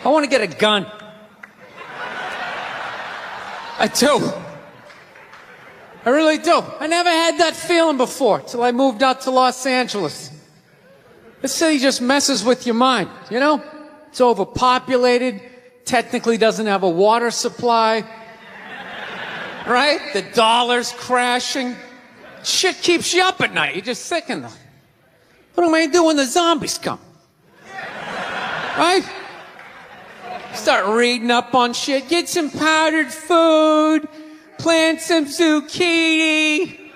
I want to get a gun. I do. I really do. I never had that feeling before till I moved out to Los Angeles. This city just messes with your mind, you know? It's overpopulated, technically doesn't have a water supply, right? The dollar's crashing. Shit keeps you up at night. You're just sickened. What am I gonna do when the zombies come? Right? Start reading up on shit. Get some powdered food. Plant some zucchini.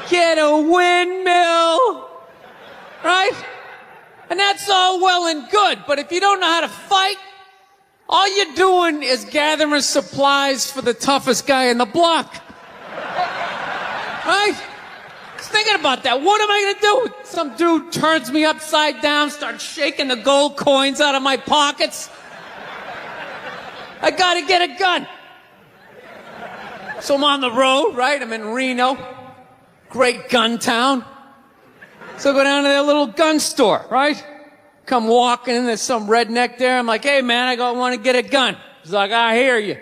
Get a windmill. Right? And that's all well and good. But if you don't know how to fight, all you're doing is gathering supplies for the toughest guy in the block. Right? Just thinking about that. What am I gonna do? Some dude turns me upside down, starts shaking the gold coins out of my pockets. I gotta get a gun. So I'm on the road, right? I'm in Reno. Great gun town. So I go down to their little gun store, right? Come walking in, there's some redneck there. I'm like, hey man, I want to get a gun. He's like, I hear you.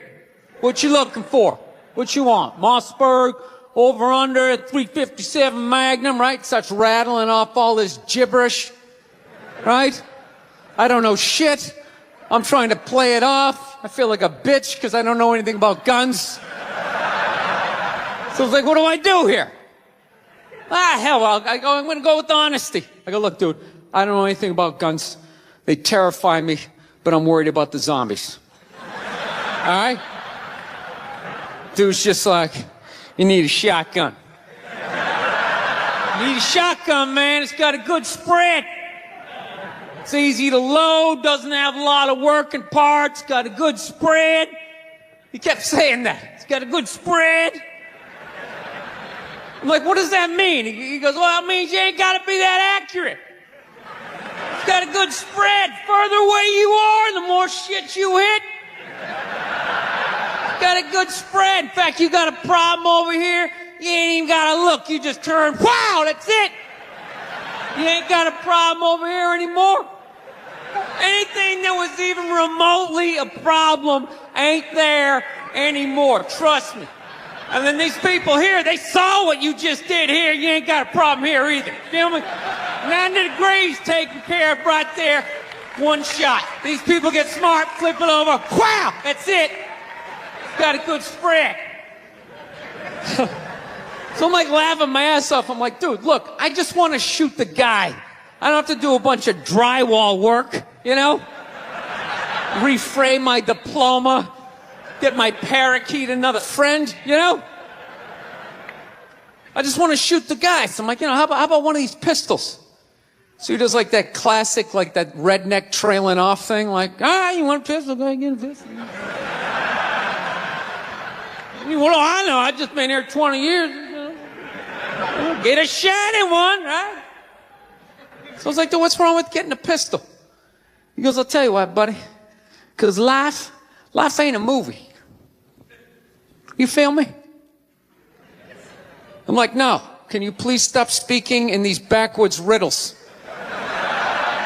What you looking for? What you want? Mossberg, over under, 357 Magnum, right? Starts rattling off all this gibberish, right? I don't know shit. I'm trying to play it off. I feel like a bitch because I don't know anything about guns. So I was like, what do I do here? Hell, I'm going to go with honesty. I go, look, dude, I don't know anything about guns. They terrify me, but I'm worried about the zombies. All right? Dude's just like, you need a shotgun. You need a shotgun, man. It's got a good spread. It's easy to load, doesn't have a lot of working parts, got a good spread. He kept saying that. It's got a good spread. I'm like, what does that mean? He goes, well, it means you ain't got to be that accurate. It's got a good spread. Further away you are, the more shit you hit. It's got a good spread. In fact, you got a problem over here, you ain't even got to look. You just turn, wow, that's it. You ain't got a problem over here anymore. Anything that was even remotely a problem ain't there anymore. Trust me. And then these people here, they saw what you just did here. You ain't got a problem here either. Feel me? 90 degrees taken care of right there. One shot. These people get smart, flip it over. Wow! That's it. It's got a good spread. So I'm like laughing my ass off. I'm like, dude, look, I just want to shoot the guy. I don't have to do a bunch of drywall work, you know? Reframe my diploma. Get my parakeet another friend, you know? I just want to shoot the guy. So I'm like, you know, how about one of these pistols? So he does like that classic, like that redneck trailing off thing, like, you want a pistol? Go ahead, get a pistol. Well, I know, I've just been here 20 years. You know? Get a shiny one, right? So I was like, dude, what's wrong with getting a pistol? He goes, I'll tell you what, buddy. Because life ain't a movie. You feel me? I'm like, no. Can you please stop speaking in these backwards riddles?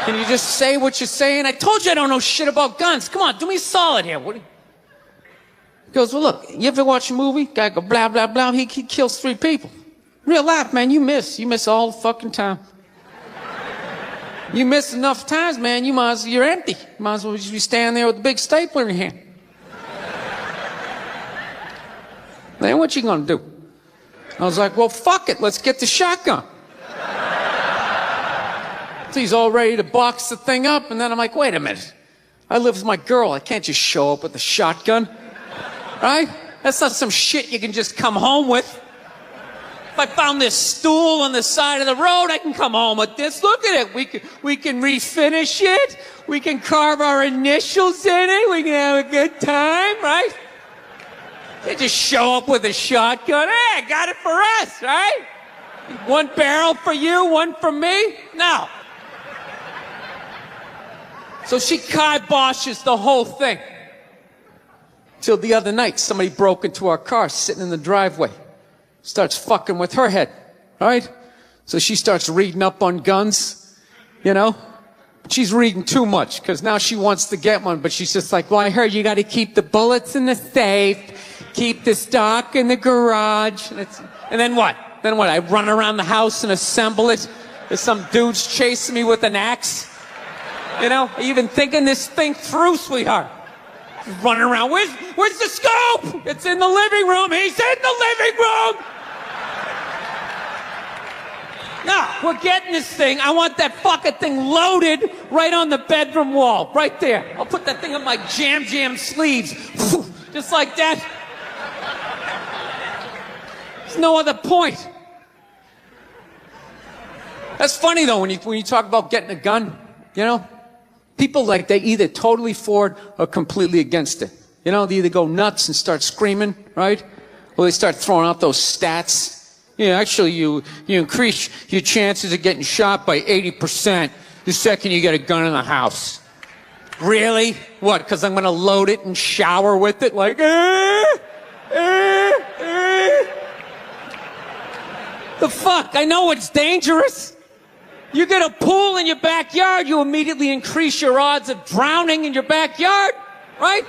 Can you just say what you're saying? I told you I don't know shit about guns. Come on, do me a solid here. He goes, well, look, you ever watch a movie? Guy go, blah, blah, blah. He kills 3 people. Real life, man, you miss. You miss all the fucking time. You miss enough times, man, you're empty. You might as well just be standing there with a big stapler in your hand. Then what you gonna do? I was like, well, fuck it, let's get the shotgun. So he's all ready to box the thing up, and then I'm like, wait a minute. I live with my girl, I can't just show up with a shotgun. Right? That's not some shit you can just come home with. If I found this stool on the side of the road, I can come home with this. Look at it. We can refinish it. We can carve our initials in it. We can have a good time, right? They just show up with a shotgun. Hey, I got it for us, right? One barrel for you, one for me? No. So she kiboshes the whole thing. Till the other night, somebody broke into our car sitting in the driveway. Starts fucking with her head, right? So she starts reading up on guns, you know? She's reading too much because now she wants to get one, but she's just like, well, I heard you got to keep the bullets in the safe, keep the stock in the garage. And then what? Then what? I run around the house and assemble it. There's some dudes chasing me with an axe. You know, are you even thinking this thing through, sweetheart? Running around. Where's the scope? It's in the living room. He's in the living room. No, we're getting this thing. I want that fucking thing loaded right on the bedroom wall. Right there. I'll put that thing on my jam sleeves. Just like that. There's no other point. That's funny, though, when you talk about getting a gun, you know? People, like, they either totally for it or completely against it. You know, they either go nuts and start screaming, right? Or they start throwing out those stats. Yeah, actually, you increase your chances of getting shot by 80% the second you get a gun in the house. Really? What, because I'm going to load it and shower with it? Like, The fuck? I know it's dangerous. You get a pool in your backyard, you immediately increase your odds of drowning in your backyard, right?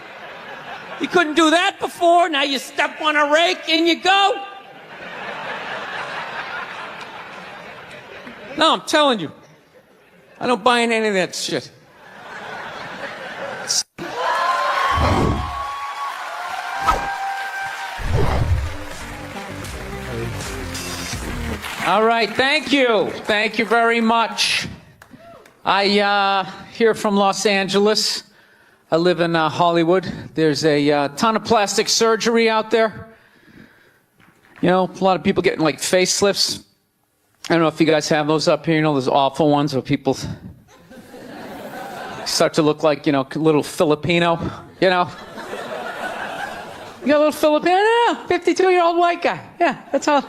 You couldn't do that before. Now you step on a rake, in you go. No, I'm telling you. I don't buy in any of that shit. All right, thank you. Thank you very much. I here from Los Angeles. I live in Hollywood. There's a ton of plastic surgery out there. You know, a lot of people getting like facelifts. I don't know if you guys have those up here, you know, those awful ones where people start to look like, you know, a little Filipino, you know. You got a little Filipino? Yeah, 52-year-old white guy. Yeah, that's how.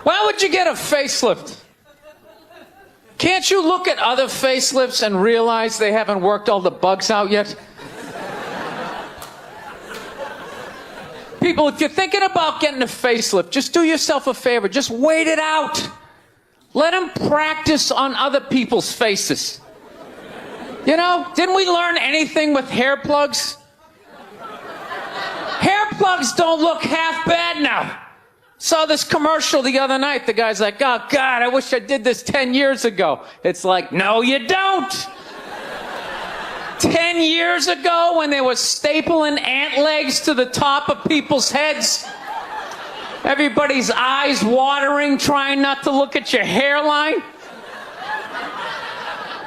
Why would you get a facelift? Can't you look at other facelifts and realize they haven't worked all the bugs out yet? People, if you're thinking about getting a facelift, just do yourself a favor. Just wait it out. Let them practice on other people's faces. You know, didn't we learn anything with hair plugs? Hair plugs don't look half bad now. Saw this commercial the other night. The guy's like, oh, God, I wish I did this 10 years ago. It's like, no, you don't. 10 years ago, when they were stapling ant legs to the top of people's heads, everybody's eyes watering, trying not to look at your hairline.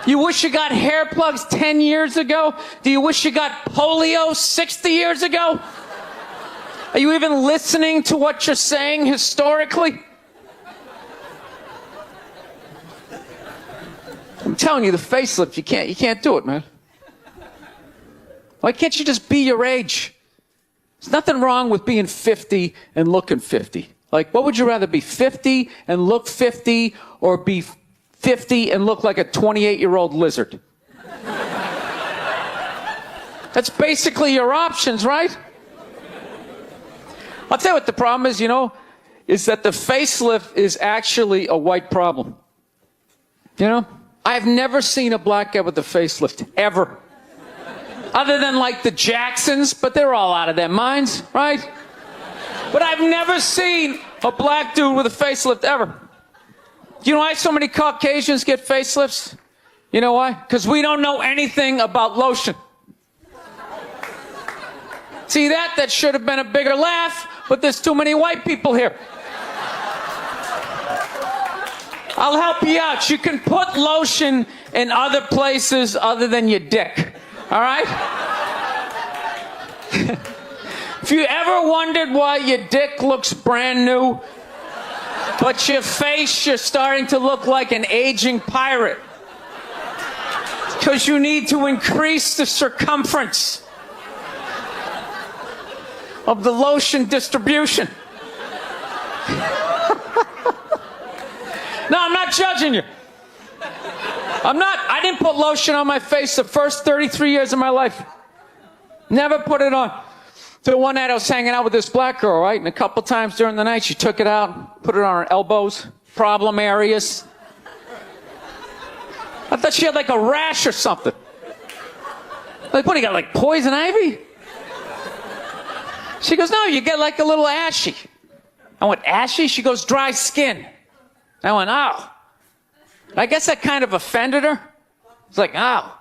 You wish you got hair plugs 10 years ago? Do you wish you got polio 60 years ago? Are you even listening to what you're saying historically? I'm telling you, the facelift, you can't do it, man. Why can't you just be your age? There's nothing wrong with being 50 and looking 50. Like, what would you rather be, 50 and look 50, or be 50 and look like a 28-year-old lizard? That's basically your options, right? I'll tell you what the problem is, you know, is that the facelift is actually a white problem. You know? I've never seen a black guy with a facelift, ever. Other than like the Jacksons, but they're all out of their minds, right? But I've never seen a black dude with a facelift, ever. Do you know why so many Caucasians get facelifts? You know why? Because we don't know anything about lotion. See that? That should have been a bigger laugh, but there's too many white people here. I'll help you out. You can put lotion in other places other than your dick. All right? If you ever wondered why your dick looks brand new, but your face, you're starting to look like an aging pirate, because you need to increase the circumference of the lotion distribution. No, I'm not judging you. I didn't put lotion on my face the first 33 years of my life. Never put it on. So one night I was hanging out with this black girl, right? And a couple times during the night she took it out, put it on her elbows, problem areas. I thought she had like a rash or something. Like, what, you got like poison ivy? She goes, no, you get like a little ashy. I went, ashy? She goes, dry skin. I went, oh. I guess that kind of offended her. It's like, oh.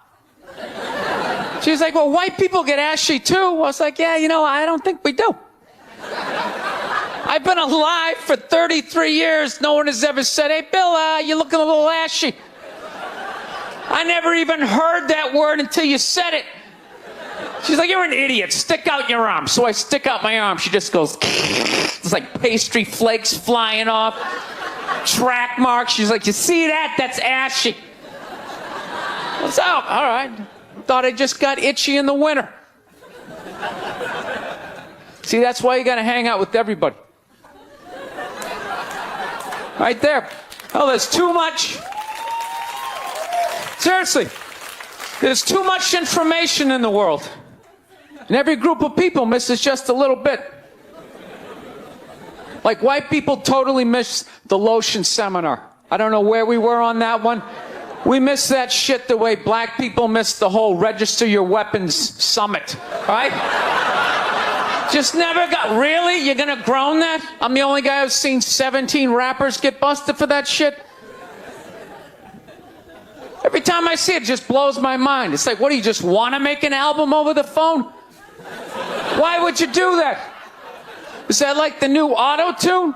She's like, well, white people get ashy too. I was like, yeah, I don't think we do. I've been alive for 33 years. No one has ever said, hey, Bill, you're looking a little ashy. I never even heard that word until you said it. She's like, you're an idiot. Stick out your arm. So I stick out my arm. She just goes, it's like pastry flakes flying off. Track marks. She's like, you see that? That's ashy. What's up? All right. Thought I just got itchy in the winter. See, that's why you got to hang out with everybody. Right there. Oh, there's too much. Seriously. There's too much information in the world. And every group of people misses just a little bit. Like white people totally missed the lotion seminar. I don't know where we were on that one. We missed that shit the way black people missed the whole register your weapons summit, right? Just never got, really? You're gonna groan that? I'm the only guy who's seen 17 rappers get busted for that shit? Every time I see it, it just blows my mind. It's like, what, do you just want to make an album over the phone? Why would you do that? Is that like the new auto-tune?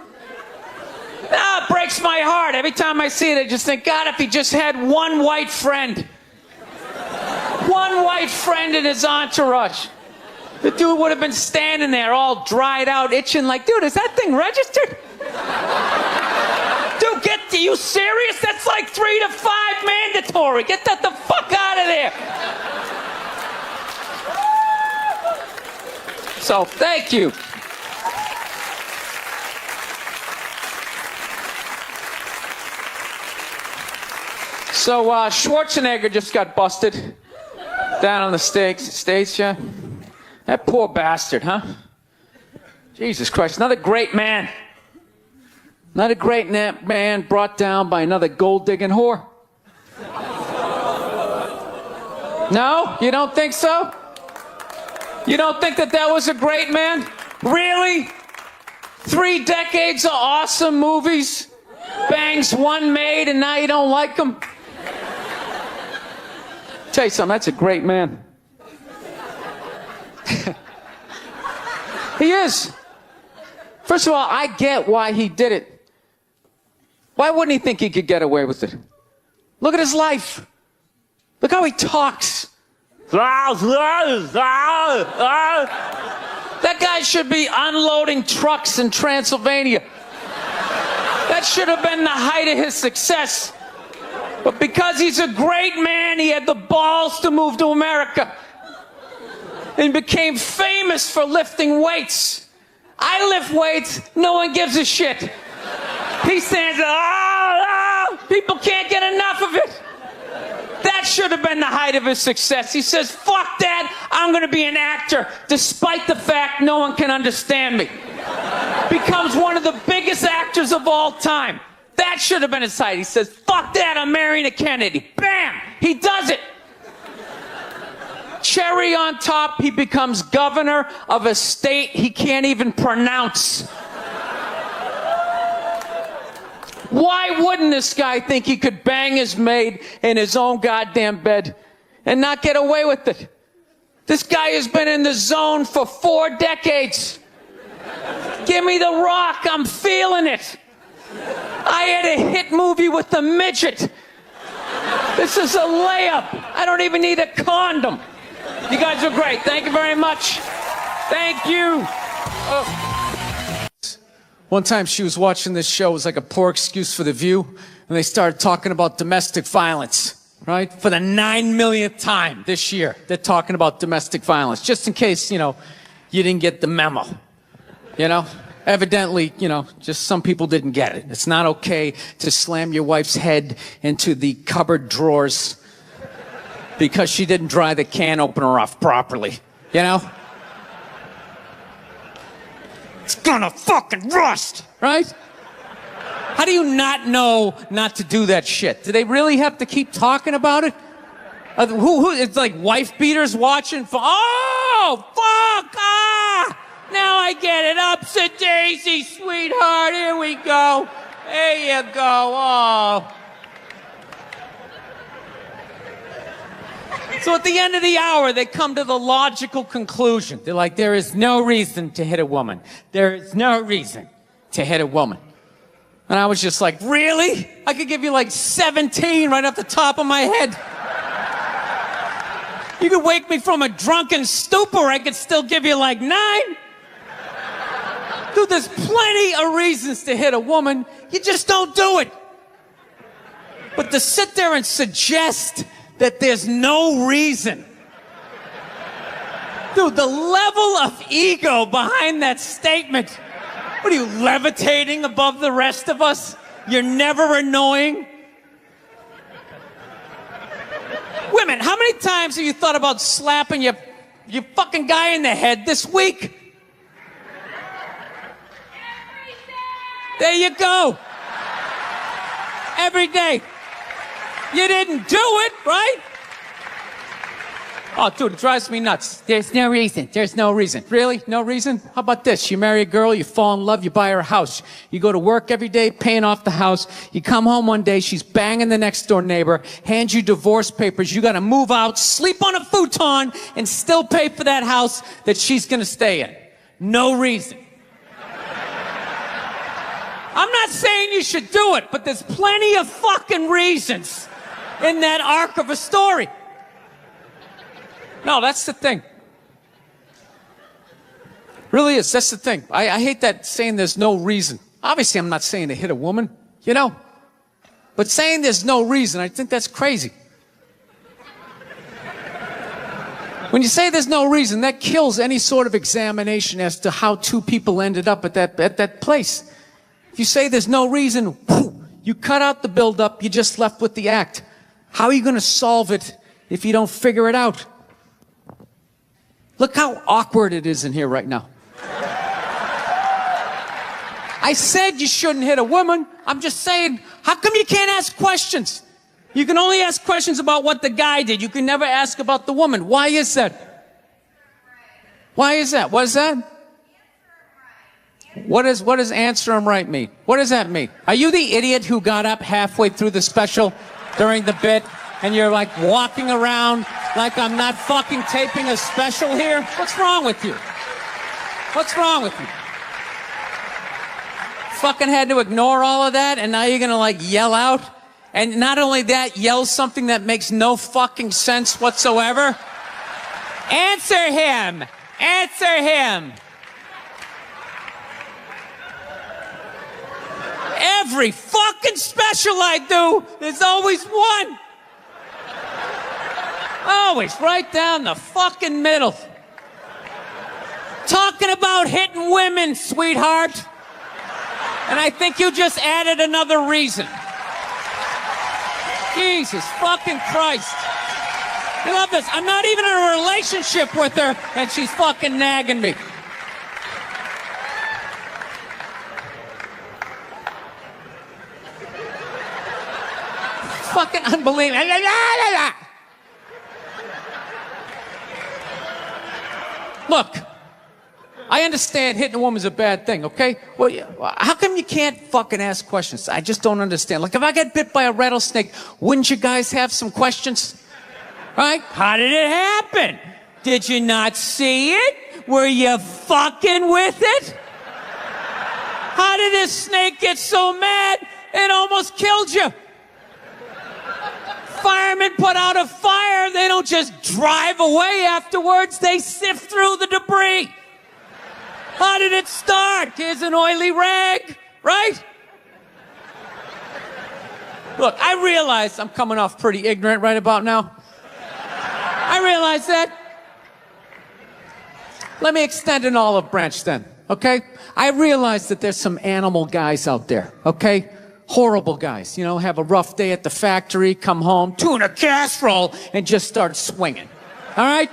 No, it breaks my heart. Every time I see it, I just think, God, if he just had one white friend. One white friend in his entourage. The dude would have been standing there all dried out, itching like, dude, is that thing registered? Dude, are you serious? That's like 3 to 5 mandatory. Get that the fuck out of there. So, thank you. So, Schwarzenegger just got busted down on the States, yeah? That poor bastard, huh? Jesus Christ, another great man. Another great man brought down by another gold-digging whore. No? You don't think so? You don't think that was a great man? Really? 3 decades of awesome movies? Bangs one made and now you don't like him? Tell you something, that's a great man. He is. First of all, I get why he did it. Why wouldn't he think he could get away with it? Look at his life. Look how he talks. That guy should be unloading trucks in Transylvania. That should have been the height of his success. But because he's a great man, he had the balls to move to America. And became famous for lifting weights. I lift weights, no one gives a shit. He stands, people can't get enough of it. That should have been the height of his success. He says, fuck that, I'm gonna be an actor, despite the fact no one can understand me. Becomes one of the biggest actors of all time. That should have been his height. He says, fuck that, I'm marrying a Kennedy. Bam, he does it. Cherry on top, he becomes governor of a state he can't even pronounce. Why wouldn't this guy think he could bang his maid in his own goddamn bed and not get away with it? This guy has been in the zone for 4 decades. Give me the rock, I'm feeling it. I had a hit movie with a midget. This is a layup. I don't even need a condom. You guys are great. Thank you very much. Thank you. Oh. One time she was watching this show. It was like a poor excuse for The View. And they started talking about domestic violence, right? For the 9 millionth time this year, they're talking about domestic violence. Just in case, you didn't get the memo. Evidently, just some people didn't get it. It's not okay to slam your wife's head into the cupboard drawers because she didn't dry the can opener off properly, It's gonna fucking rust, right? How do you not know not to do that shit? Do they really have to keep talking about it? It's like wife beaters watching. Oh, fuck! Ah! Now I get it. Upset daisy, sweetheart. Here we go. There you go. Oh. So at the end of the hour, they come to the logical conclusion. They're like, there is no reason to hit a woman. There is no reason to hit a woman. And I was just like, really? I could give you like 17 right off the top of my head. You could wake me from a drunken stupor, I could still give you like 9. Dude, there's plenty of reasons to hit a woman. You just don't do it. But to sit there and suggest that there's no reason. Dude, the level of ego behind that statement. What are you, levitating above the rest of us? You're never annoying? Women, how many times have you thought about slapping your fucking guy in the head this week? There you go. Every day. You didn't do it, right? Oh, dude, it drives me nuts. There's no reason. There's no reason. Really? No reason? How about this? You marry a girl, you fall in love, you buy her a house. You go to work every day, paying off the house. You come home one day, she's banging the next door neighbor, hands you divorce papers. You got to move out, sleep on a futon, and still pay for that house that she's going to stay in. No reason. I'm not saying you should do it, but there's plenty of fucking reasons in that arc of a story. No, that's the thing. Really is. That's the thing. I hate that saying there's no reason. Obviously, I'm not saying to hit a woman, you know? But saying there's no reason, I think that's crazy. When you say there's no reason, that kills any sort of examination as to how two people ended up at that place. If you say there's no reason, whoo, you cut out the build-up, you're just left with the act. How are you going to solve it if you don't figure it out? Look how awkward it is in here right now. I said you shouldn't hit a woman. I'm just saying, how come you can't ask questions? You can only ask questions about what the guy did. You can never ask about the woman. Why is that? Why is that? What is that? What does answer him right mean? What does that mean? Are you the idiot who got up halfway through the special during the bit and you're like walking around like I'm not fucking taping a special here? What's wrong with you? What's wrong with you? Fucking had to ignore all of that and now you're gonna like yell out? And not only that, yell something that makes no fucking sense whatsoever? Answer him! Answer him! Every fucking special I do, there's always one. Always right down the fucking middle. Talking about hitting women, sweetheart. And I think you just added another reason. Jesus fucking Christ. I love this. I'm not even in a relationship with her, and she's fucking nagging me. Fucking unbelievable. Look, I understand hitting a woman's a bad thing, okay? Well, how come you can't fucking ask questions? I just don't understand. Like, if I get bit by a rattlesnake, wouldn't you guys have some questions? Right? How did it happen? Did you not see it? Were you fucking with it? How did this snake get so mad it almost killed you? Firemen put out a fire, they don't just drive away afterwards, they sift through the debris. How did it start? Here's an oily rag, right? Look, I realize I'm coming off pretty ignorant right about now. I realize that. Let me extend an olive branch then, okay? I realize that there's some animal guys out there, okay? Horrible guys, you know, have a rough day at the factory, come home, tuna casserole, and just start swinging. All right?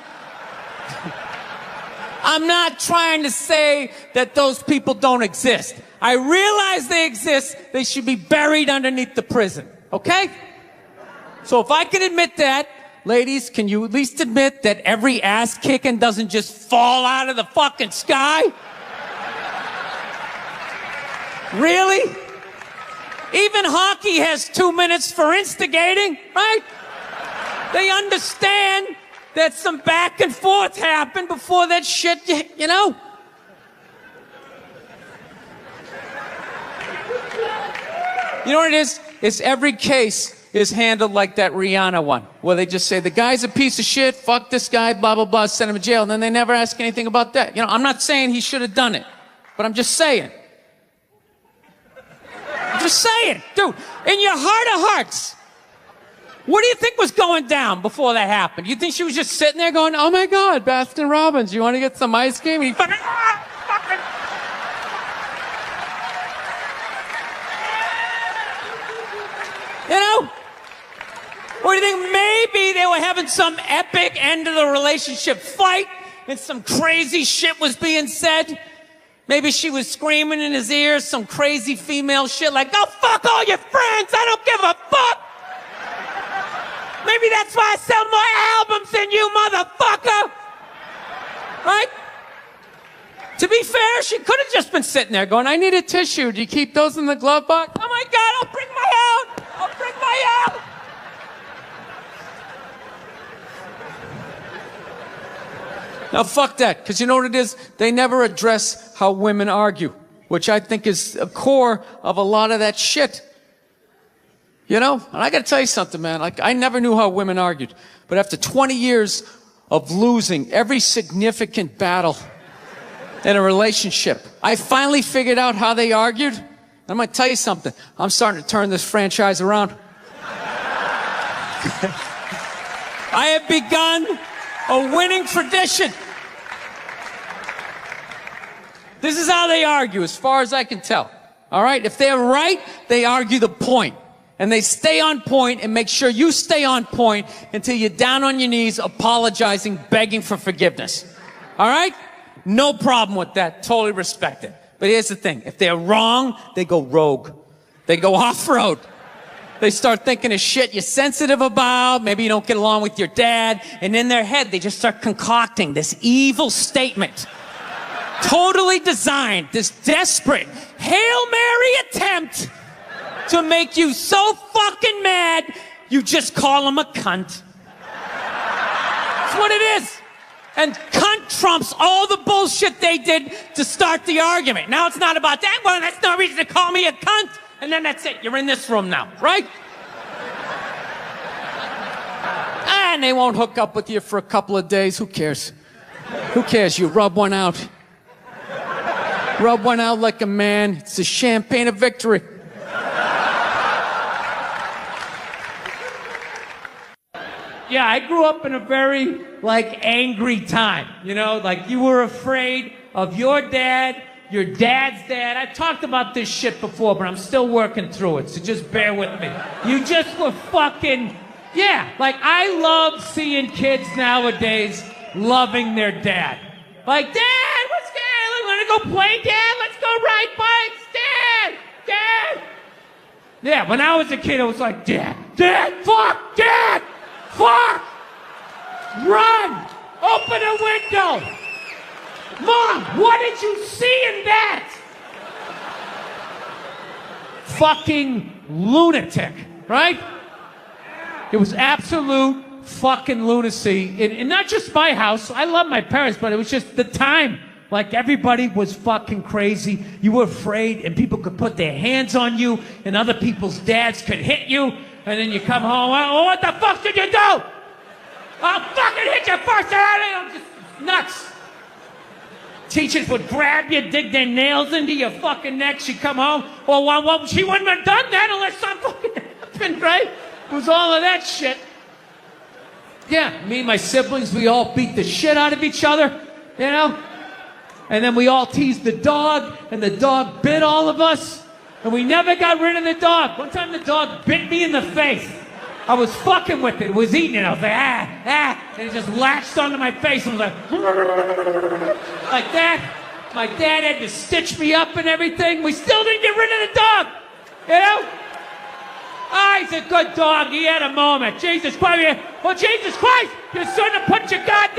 I'm not trying to say that those people don't exist. I realize they exist. They should be buried underneath the prison. Okay? So if I can admit that, ladies, can you at least admit that every ass kicking doesn't just fall out of the fucking sky? Really? Even hockey has 2 minutes for instigating, right? They understand that some back and forth happened before that shit, you know? You know what it is? It's every case is handled like that Rihanna one, where they just say, the guy's a piece of shit, fuck this guy, blah, blah, blah, send him to jail, and then they never ask anything about that. You know, I'm not saying he should have done it, but I'm just saying. I'm just saying. Dude, in your heart of hearts, what do you think was going down before that happened? You think she was just sitting there going, oh my God, Baskin Robbins, you want to get some ice cream? And he fucking, fucking. You know? Or do you think maybe they were having some epic end of the relationship fight and some crazy shit was being said? Maybe she was screaming in his ears some crazy female shit like, go fuck all your friends, I don't give a fuck! Maybe that's why I sell more albums than you, motherfucker! Right? To be fair, she could have just been sitting there going, I need a tissue. Do you keep those in the glove box? Oh my God, I'll bring my out! I'll bring my out! Now, fuck that, because you know what it is? They never address how women argue, which I think is a core of a lot of that shit. You know? And I gotta tell you something, man. Like, I never knew how women argued. But after 20 years of losing every significant battle in a relationship, I finally figured out how they argued. And I'm gonna tell you something. I'm starting to turn this franchise around. I have begun a winning tradition. This is how they argue, as far as I can tell. All right? If they're right, they argue the point. And they stay on point and make sure you stay on point until you're down on your knees, apologizing, begging for forgiveness. All right? No problem with that. Totally respect it. But here's the thing. If they're wrong, they go rogue. They go off-road. They start thinking of shit you're sensitive about. Maybe you don't get along with your dad. And in their head, they just start concocting this evil statement. Totally designed, this desperate Hail Mary attempt to make you so fucking mad, you just call him a cunt. That's what it is. And cunt trumps all the bullshit they did to start the argument. Now it's not about that. Well, that's no reason to call me a cunt. And then that's it. You're in this room now, right? And they won't hook up with you for a couple of days. Who cares? Who cares? You rub one out. Rub one out like a man. It's the champagne of victory. Yeah, I grew up in a very, angry time. You know, you were afraid of your dad's dad. I've talked about this shit before, but I'm still working through it, so just bear with me. You just were fucking, I love seeing kids nowadays loving their dad. Like, Dad, what's good? Want to go play, Dad? Let's go ride bikes, Dad! Dad! Yeah, when I was a kid, I was like, Dad, fuck, Dad! Fuck! Run! Open a window! Mom, what did you see in that? Fucking lunatic, right? It was absolute fucking lunacy. And not just my house. I love my parents, but it was just the time. Everybody was fucking crazy. You were afraid, and people could put their hands on you, and other people's dads could hit you, and then you come home, oh, what the fuck did you do? I'll fucking hit you first, I'm just nuts. Teachers would grab you, dig their nails into your fucking neck. She'd come home. Well, she wouldn't have done that unless something fucking happened, right? It was all of that shit. Yeah, me and my siblings, we all beat the shit out of each other, you know? And then we all teased the dog, and the dog bit all of us, and we never got rid of the dog. One time the dog bit me in the face. I was fucking with it. It was eating it. I was like, and it just latched onto my face and was like that. My dad had to stitch me up and everything. We still didn't get rid of the dog. You know? Oh, he's a good dog. He had a moment. Jesus Christ. Well, Jesus Christ, you shouldn't have put your goddamn